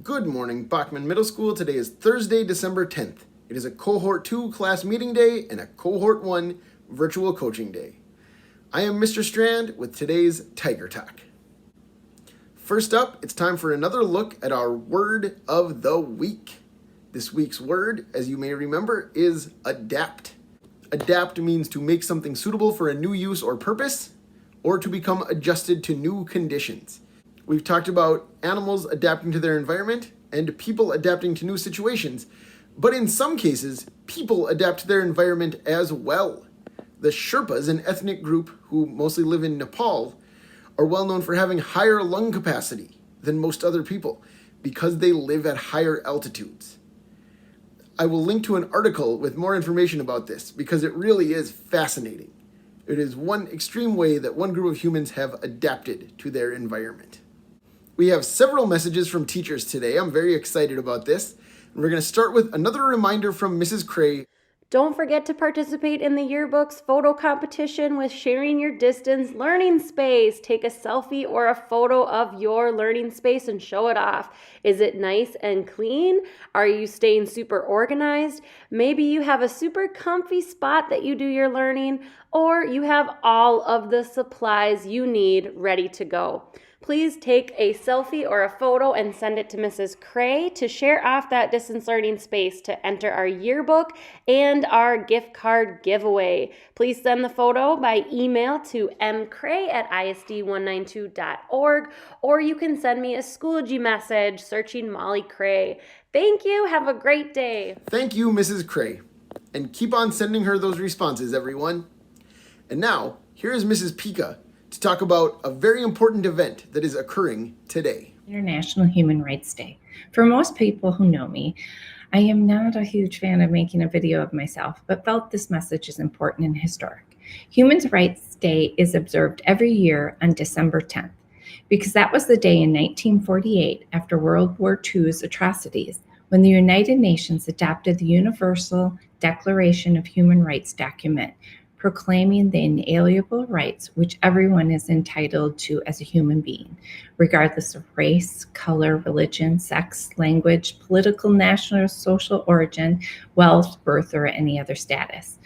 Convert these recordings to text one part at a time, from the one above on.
Good morning, Bachman Middle School. Today is Thursday, December 10th. It is a Cohort 2 class meeting day and a Cohort 1 virtual coaching day. I am Mr. Strand with today's Tiger Talk. First up, it's time for another look at our word of the week. This week's word, as you may remember, is adapt. Adapt means to make something suitable for a new use or purpose, or to become adjusted to new conditions. We've talked about animals adapting to their environment and people adapting to new situations, but in some cases, people adapt to their environment as well. The Sherpas, an ethnic group who mostly live in Nepal, are well known for having higher lung capacity than most other people because they live at higher altitudes. I will link to an article with more information about this because it really is fascinating. It is one extreme way that one group of humans have adapted to their environment. We have several messages from teachers today. I'm very excited about this. And we're going to start with another reminder from Mrs. Cray. Don't forget to participate in the yearbook's photo competition with sharing your distance learning space. Take a selfie or a photo of your learning space and show it off. Is it nice and clean? Are you staying super organized? Maybe you have a super comfy spot that you do your learning, or you have all of the supplies you need ready to go. Please take a selfie or a photo and send it to Mrs. Cray to share off that distance learning space to enter our yearbook and our gift card giveaway. Please send the photo by email to mcray@isd192.org, or you can send me a Schoology message searching Molly Cray. Thank you. Have a great day. Thank you, Mrs. Cray. And keep on sending her those responses, everyone. And now, here is Mrs. Pika to talk about a very important event that is occurring today. International Human Rights Day. For most people who know me, I am not a huge fan of making a video of myself, but felt this message is important and historic. Human Rights Day is observed every year on December 10th, because that was the day in 1948, after World War II's atrocities, when the United Nations adopted the Universal Declaration of Human Rights document, proclaiming the inalienable rights which everyone is entitled to as a human being, regardless of race, color, religion, sex, language, political, national, or social origin, wealth, birth, or any other status.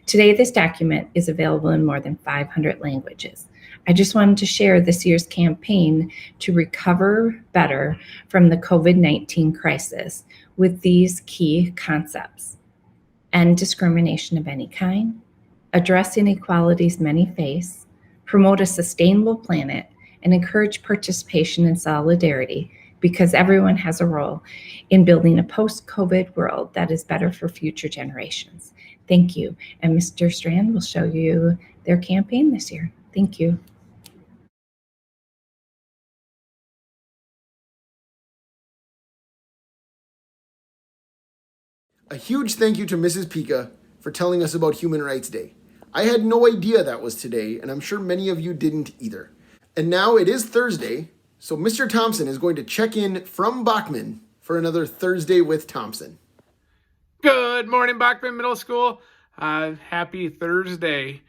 Today, this document is available in more than 500 languages. I just wanted to share this year's campaign to recover better from the COVID-19 crisis with these key concepts: end discrimination of any kind, address inequalities many face, promote a sustainable planet, and encourage participation and solidarity, because everyone has a role in building a post-COVID world that is better for future generations. Thank you. And Mr. Strand will show you their campaign this year. Thank you. A huge thank you to Mrs. Pika for telling us about Human Rights Day. I had no idea that was today, and I'm sure many of you didn't either. And now it is Thursday, so Mr. Thompson is going to check in from Bachman for another Thursday with Thompson. Good morning, Bachman Middle School. Happy Thursday.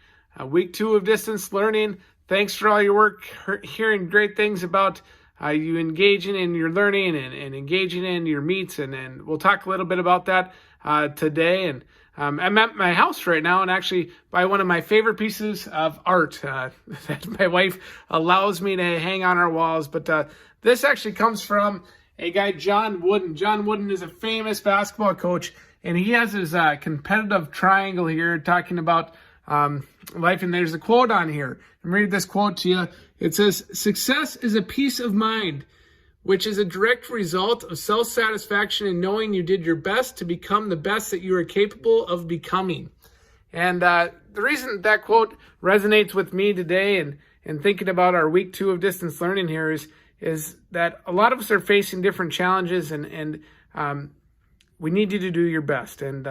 Week 2 of distance learning. Thanks for all your work, hearing great things about you engaging in your learning and engaging in your meets, and we'll talk a little bit about that today. And I'm at my house right now and actually by one of my favorite pieces of art that my wife allows me to hang on our walls. But this actually comes from a guy, John Wooden. John Wooden is a famous basketball coach, and he has his competitive triangle here talking about life. And there's a quote on here. I'm reading this quote to you. It says, "Success is a peace of mind, which is a direct result of self-satisfaction in knowing you did your best to become the best that you are capable of becoming." And the reason that quote resonates with me today and thinking about our week 2 of distance learning here is that a lot of us are facing different challenges, and we need you to do your best. And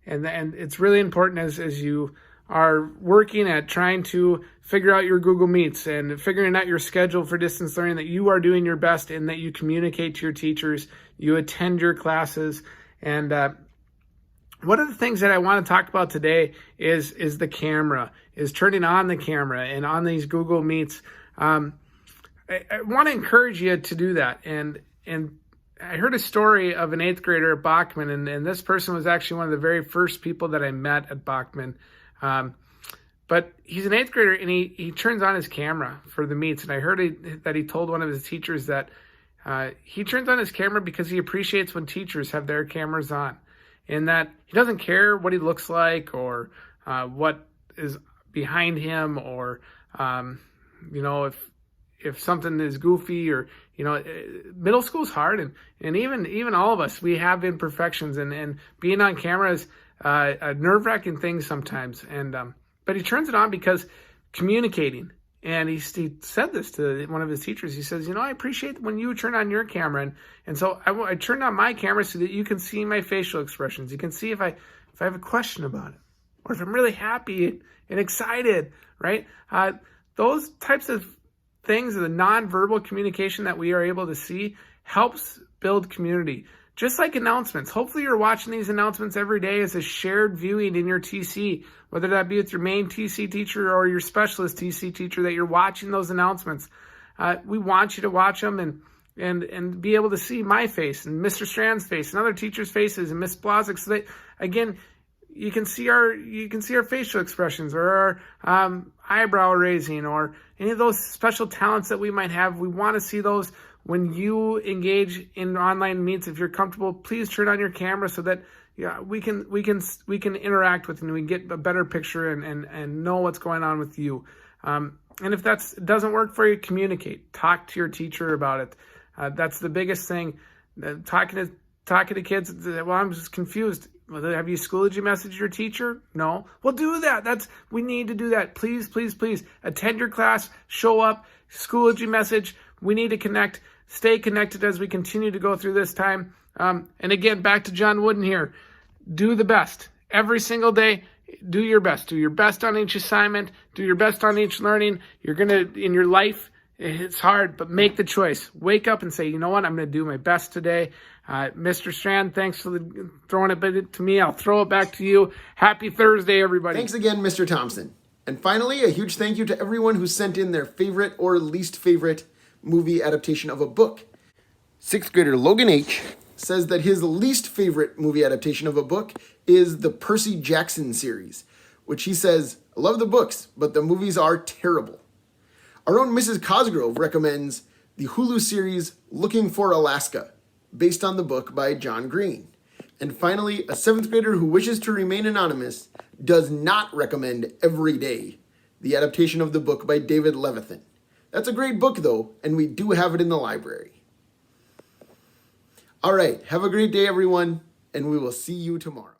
it's really important as you are working at trying to figure out your Google Meets and figuring out your schedule for distance learning, that you are doing your best and that you communicate to your teachers, you attend your classes. And one of the things that I want to talk about today is the camera, is turning on the camera and on these Google Meets. I want to encourage you to do that. And I heard a story of an 8th grader at Bachman, and this person was actually one of the very first people that I met at Bachman. But he's an 8th grader, and he turns on his camera for the meets. And I heard that he told one of his teachers that he turns on his camera because he appreciates when teachers have their cameras on, and that he doesn't care what he looks like or what is behind him, or if something is goofy, or middle school's hard, and even all of us, we have imperfections, and being on camera is a nerve-wracking thing sometimes, but he turns it on because communicating. And he said this to one of his teachers. He says, I appreciate when you turn on your camera, and so I turned on my camera so that you can see my facial expressions. You can see if I have a question about it, or if I'm really happy and excited, right? Those types of things, the nonverbal communication that we are able to see, helps build community. Just like announcements. Hopefully you're watching these announcements every day as a shared viewing in your TC, whether that be with your main TC teacher or your specialist TC teacher, that you're watching those announcements. We want you to watch them and be able to see my face and Mr. Strand's face and other teachers' faces and Miss Blazek, so that, again, you can see our facial expressions, or our eyebrow raising, or any of those special talents that we might have. We want to see those when you engage in online meets. If you're comfortable, please turn on your camera so that we can interact with, and we get a better picture and know what's going on with you. And if that doesn't work for you, communicate. Talk to your teacher about it. That's the biggest thing. Talking to kids. Well, I'm just confused. Well, have you Schoology messaged your teacher? No. Well, do that. We need to do that. Please, please, please attend your class. Show up. Schoology message. We need to connect. Stay connected as we continue to go through this time. And again, back to John Wooden here. Do the best every single day. Do your best. Do your best on each assignment. Do your best on each learning. You're going to, in your life, it's hard, but make the choice. Wake up and say, you know what? I'm going to do my best today. Mr. Strand, thanks for throwing it to me. I'll throw it back to you. Happy Thursday, everybody. Thanks again, Mr. Thompson. And finally, a huge thank you to everyone who sent in their favorite or least favorite movie adaptation of a book. 6th grader Logan H. says that his least favorite movie adaptation of a book is the Percy Jackson series, which he says, I love the books, but the movies are terrible. Our own Mrs. Cosgrove recommends the Hulu series Looking for Alaska, based on the book by John Green. And finally, a 7th grader who wishes to remain anonymous does not recommend Every Day, the adaptation of the book by David Levithan. That's a great book, though, and we do have it in the library. All right, have a great day, everyone, and we will see you tomorrow.